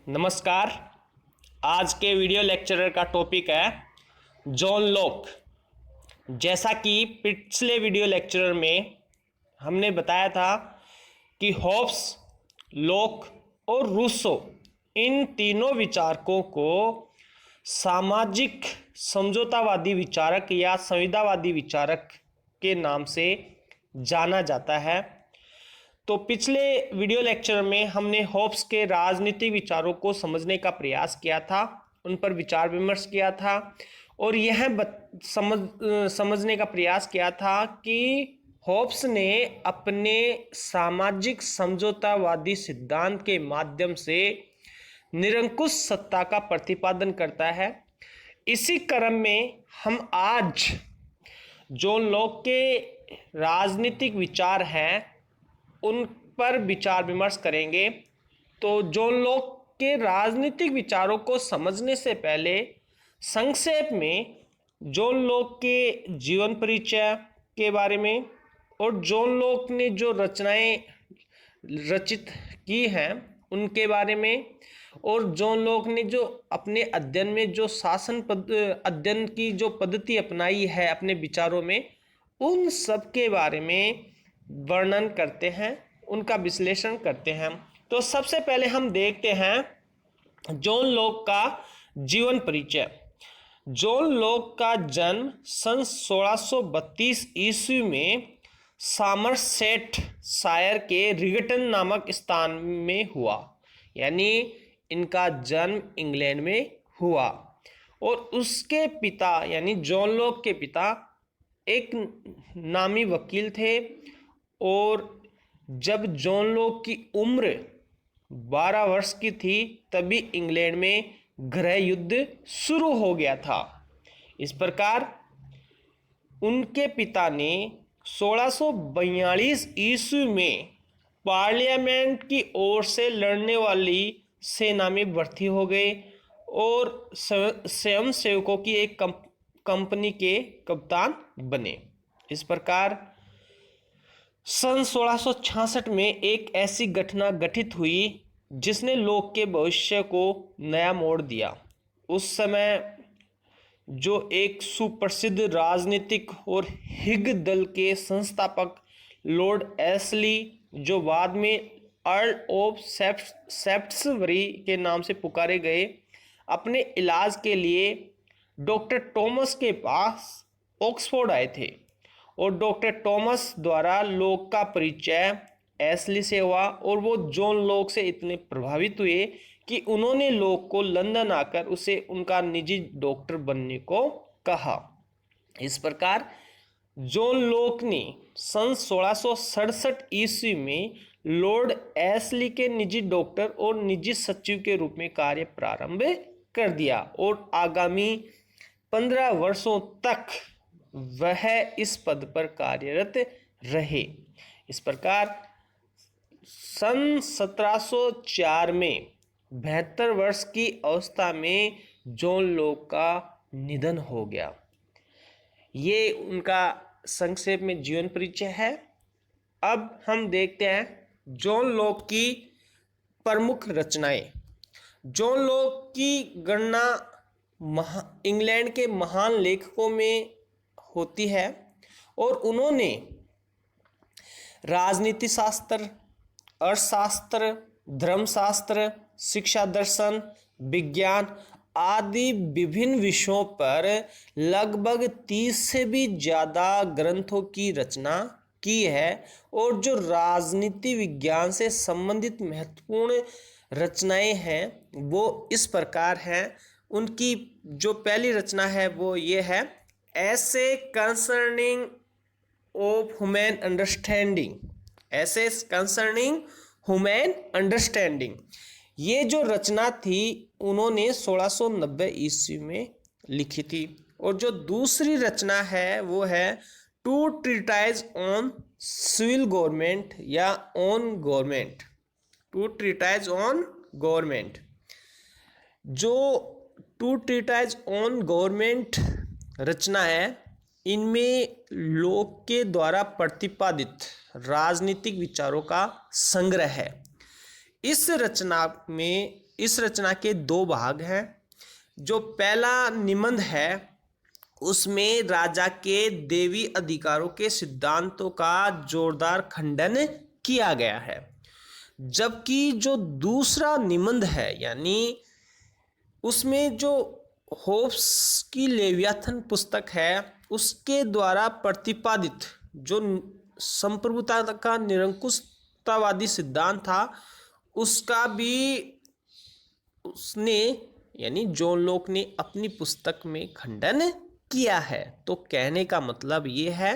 नमस्कार। आज के वीडियो लेक्चरर का टॉपिक है जॉन लॉक। जैसा कि पिछले वीडियो लेक्चरर में हमने बताया था कि हॉब्स, लॉक और रूसो इन तीनों विचारकों को सामाजिक समझौतावादी विचारक या संविदावादी विचारक के नाम से जाना जाता है। तो पिछले वीडियो लेक्चर में हमने हॉब्स के राजनीतिक विचारों को समझने का प्रयास किया था, उन पर विचार विमर्श किया था और यह समझने का प्रयास किया था कि हॉब्स ने अपने सामाजिक समझौतावादी सिद्धांत के माध्यम से निरंकुश सत्ता का प्रतिपादन करता है। इसी क्रम में हम आज जॉन लॉक के राजनीतिक विचार हैं उन पर विचार विमर्श करेंगे। तो जॉन लॉक के राजनीतिक विचारों को समझने से पहले संक्षेप में जॉन लॉक के जीवन परिचय के बारे में और जॉन लॉक ने जो रचनाएं रचित की हैं उनके बारे में और जॉन लॉक ने जो अपने अध्ययन में जो अध्ययन की जो पद्धति अपनाई है अपने विचारों में, उन सब के बारे में वर्णन करते हैं, उनका विश्लेषण करते हैं। तो सबसे पहले हम देखते हैं जॉन लॉक का जीवन परिचय। जॉन लॉक का जन्म सन 1632 ईस्वी में सामरसेट शायर के रिगटन नामक स्थान में हुआ, यानी इनका जन्म इंग्लैंड में हुआ। और उसके पिता यानी जॉन लॉक के पिता एक नामी वकील थे और जब जॉन लॉक की उम्र 12 वर्ष की थी तभी इंग्लैंड में गृह युद्ध शुरू हो गया था। इस प्रकार उनके पिता ने 1642 ईस्वी में पार्लियामेंट की ओर से लड़ने वाली सेना में भर्ती हो गए और स्वयंसेवकों की एक कंपनी के कप्तान बने। इस प्रकार सन 1666 में एक ऐसी घटना घटित हुई जिसने लॉक के भविष्य को नया मोड़ दिया। उस समय जो एक सुप्रसिद्ध राजनीतिक और हिग दल के संस्थापक लॉर्ड एस्ली, जो बाद में अर्ल ऑफ सेफ्ट्सबरी के नाम से पुकारे गए, अपने इलाज के लिए डॉक्टर टॉमस के पास ऑक्सफोर्ड आए थे और डॉक्टर टॉमस द्वारा लॉक का परिचय एस्ली से हुआ और वो जॉन लॉक से इतने प्रभावित हुए कि उन्होंने लॉक को लंदन आकर उसे उनका निजी डॉक्टर बनने को कहा। इस प्रकार जॉन लॉक ने सन 1667 ईस्वी में लॉर्ड एस्ली के निजी डॉक्टर और निजी सचिव के रूप में कार्य प्रारंभ कर दिया और आगामी 15 वर्षों तक वह इस पद पर कार्यरत रहे। इस प्रकार सन 1704 में 72 वर्ष की अवस्था में जॉन लॉक का निधन हो गया। ये उनका संक्षेप में जीवन परिचय है। अब हम देखते हैं जॉन लॉक की प्रमुख रचनाएं। जॉन लॉक की गणना इंग्लैंड के महान लेखकों में होती है और उन्होंने राजनीति शास्त्र, अर्थशास्त्र, धर्मशास्त्र, शिक्षा दर्शन, विज्ञान आदि विभिन्न विषयों पर लगभग 30 से भी ज़्यादा ग्रंथों की रचना की है और जो राजनीति विज्ञान से संबंधित महत्वपूर्ण रचनाएं हैं वो इस प्रकार हैं। उनकी जो पहली रचना है वो ये है ऐसे कंसर्निंग ऑफ ह्यूमन अंडरस्टैंडिंग। ऐसे कंसर्निंग ह्यूमन अंडरस्टैंडिंग, ये जो रचना थी उन्होंने 1690 ईस्वी में लिखी थी। और जो दूसरी रचना है वो है two treatise on civil government या on government. Two treatise on government, जो टू ट्रीटाइज ऑन गवर्नमेंट रचना है, इनमें लॉक के द्वारा प्रतिपादित राजनीतिक विचारों का संग्रह है। इस रचना में इस रचना के दो भाग हैं। जो पहला निबंध है उसमें राजा के देवी अधिकारों के सिद्धांतों का जोरदार खंडन किया गया है, जबकि जो दूसरा निबंध है यानी उसमें जो होब्स की लेवियाथन पुस्तक है उसके द्वारा प्रतिपादित जो संप्रभुता का निरंकुशतावादी सिद्धांत था उसका भी उसने यानी जॉन लॉक ने अपनी पुस्तक में खंडन किया है। तो कहने का मतलब ये है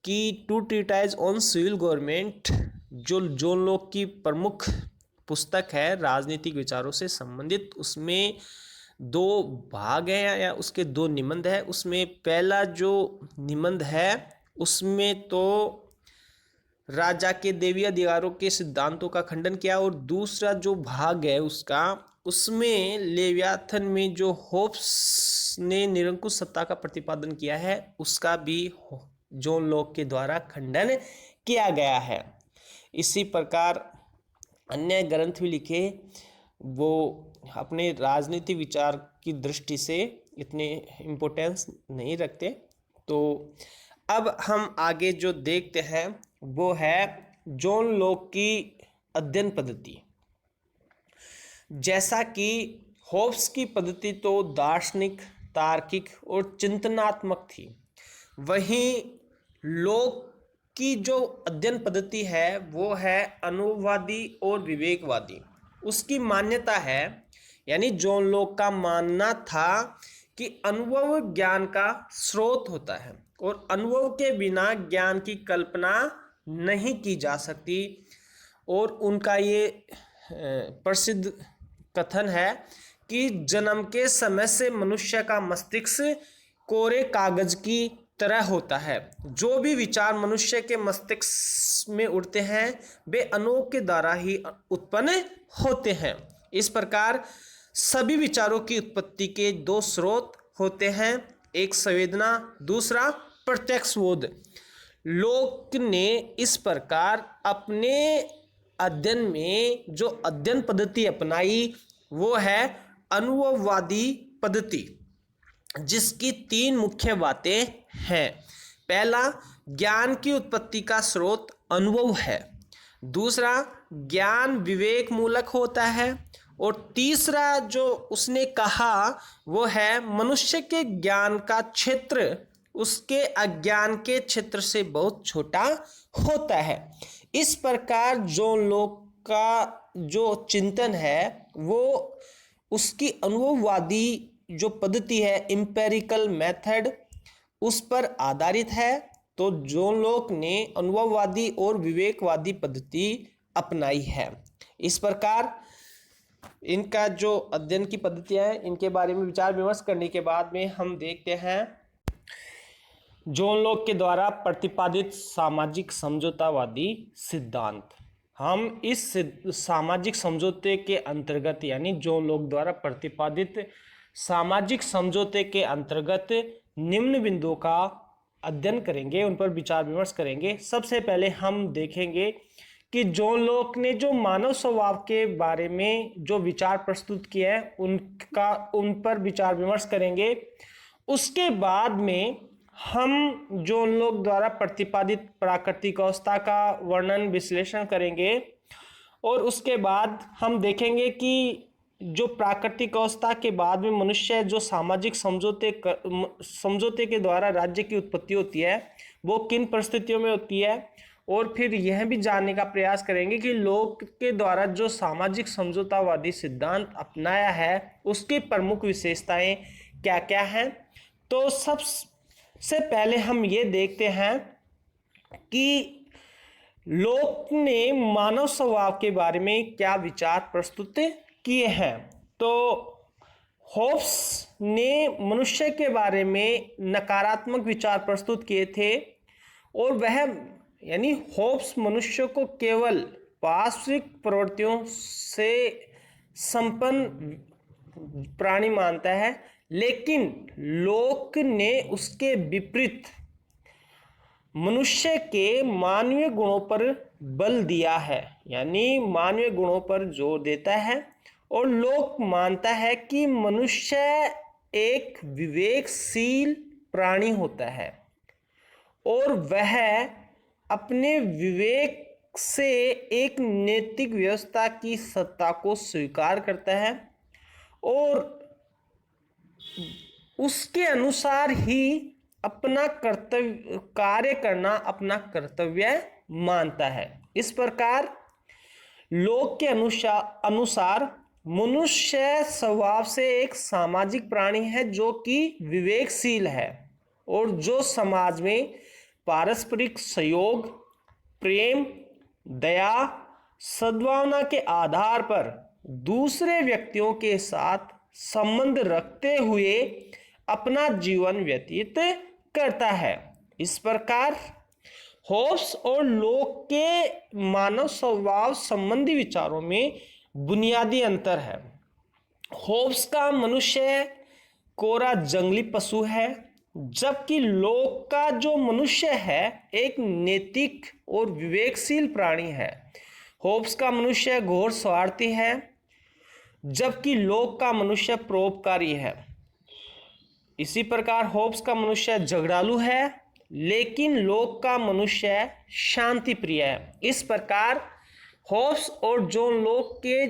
कि two treatise on civil government जो जॉन लॉक की प्रमुख पुस्तक है राजनीतिक विचारों से संबंधित, उसमें दो भाग हैं या उसके दो निबंध है। उसमें पहला जो निबंध है उसमें तो राजा के देवी अधिकारों के सिद्धांतों का खंडन किया, और दूसरा जो भाग है उसका उसमें लेवियाथन में जो होब्स ने निरंकुश सत्ता का प्रतिपादन किया है उसका भी जॉन लॉक के द्वारा खंडन किया गया है। इसी प्रकार अन्य ग्रंथ भी लिखे, वो अपने राजनीतिक विचार की दृष्टि से इतने इम्पोर्टेंस नहीं रखते। तो अब हम आगे जो देखते हैं वो है जॉन लॉक की अध्ययन पद्धति। जैसा कि होब्स की पद्धति तो दार्शनिक, तार्किक और चिंतनात्मक थी, वहीं लॉक की जो अध्ययन पद्धति है वो है अनुभववादी और विवेकवादी। उसकी मान्यता है यानी जॉन लॉक का मानना था कि अनुभव ज्ञान का स्रोत होता है और अनुभव के बिना ज्ञान की कल्पना नहीं की जा सकती। और उनका ये प्रसिद्ध कथन है कि जन्म के समय से मनुष्य का मस्तिष्क कोरे कागज की तरह होता है। जो भी विचार मनुष्य के मस्तिष्क में उठते हैं वे अनुभव के द्वारा ही उत्पन्न होते हैं। इस प्रकार सभी विचारों की उत्पत्ति के दो स्रोत होते हैं, एक संवेदना, दूसरा प्रत्यक्ष बोध। लॉक ने इस प्रकार अपने अध्ययन में जो अध्ययन पद्धति अपनाई वो है अनुभववादी पद्धति, जिसकी तीन मुख्य बातें हैं। पहला, ज्ञान की उत्पत्ति का स्रोत अनुभव है। दूसरा, ज्ञान विवेक मूलक होता है। और तीसरा जो उसने कहा वो है मनुष्य के ज्ञान का क्षेत्र उसके अज्ञान के क्षेत्र से बहुत छोटा होता है। इस प्रकार जॉन लॉक का जो चिंतन है वो उसकी अनुभववादी जो पद्धति है एम्पिरिकल मेथड उस पर आधारित है। तो जॉन लॉक ने अनुभववादी और विवेकवादी पद्धति अपनाई है। इस प्रकार इनका जो अध्ययन की पद्धतियां हैं इनके बारे में विचार विमर्श करने के बाद में हम देखते हैं जॉन लॉक के द्वारा प्रतिपादित सामाजिक समझौतावादी सिद्धांत। हम इस सामाजिक समझौते के अंतर्गत यानी जॉन लॉक द्वारा प्रतिपादित सामाजिक समझौते के अंतर्गत निम्न बिंदुओं का अध्ययन करेंगे, उन पर विचार विमर्श करेंगे। सबसे पहले हम देखेंगे कि जॉन लॉक ने जो मानव स्वभाव के बारे में जो विचार प्रस्तुत किए हैं उन पर विचार विमर्श करेंगे। उसके बाद में हम जॉन लॉक द्वारा प्रतिपादित प्राकृतिक अवस्था का वर्णन विश्लेषण करेंगे और उसके बाद हम देखेंगे कि जो प्राकृतिक अवस्था के बाद में मनुष्य जो सामाजिक समझौते के द्वारा राज्य की उत्पत्ति होती है वो किन परिस्थितियों में होती है। और फिर यह भी जानने का प्रयास करेंगे कि लॉक के द्वारा जो सामाजिक समझौतावादी सिद्धांत अपनाया है उसकी प्रमुख विशेषताएं क्या क्या हैं। तो सबसे पहले हम ये देखते हैं कि लॉक ने मानव स्वभाव के बारे में क्या विचार प्रस्तुत किए हैं। तो होब्स ने मनुष्य के बारे में नकारात्मक विचार प्रस्तुत किए थे और वह यानी होब्स मनुष्य को केवल पार्श्विक प्रवृत्तियों से संपन्न प्राणी मानता है, लेकिन लॉक ने उसके विपरीत मनुष्य के मानवीय गुणों पर बल दिया है, यानी मानवीय गुणों पर जोर देता है और लोक मानता है कि मनुष्य एक विवेकशील प्राणी होता है और वह अपने विवेक से एक नैतिक व्यवस्था की सत्ता को स्वीकार करता है और उसके अनुसार ही अपना कर्तव्य कार्य करना अपना कर्तव्य मानता है। इस प्रकार लोक के अनुसार मनुष्य स्वभाव से एक सामाजिक प्राणी है जो कि विवेकशील है और जो समाज में पारस्परिक सहयोग, प्रेम, दया, सद्भावना के आधार पर दूसरे व्यक्तियों के साथ संबंध रखते हुए अपना जीवन व्यतीत करता है। इस प्रकार होब्स और लोक के मानव स्वभाव संबंधी विचारों में बुनियादी अंतर है। होब्स का मनुष्य कोरा जंगली पशु है, जबकि लोक का जो मनुष्य है एक नैतिक और विवेकशील प्राणी है। होब्स का मनुष्य घोर स्वार्थी है, जबकि लोक का मनुष्य परोपकारी है। इसी प्रकार होब्स का मनुष्य झगड़ालू है, लेकिन लोक का मनुष्य शांति प्रिय है। इस प्रकार होब्स और जॉन लोक के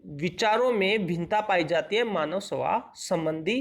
विचारों में भिन्नता पाई जाती है मानव स्वभाव संबंधी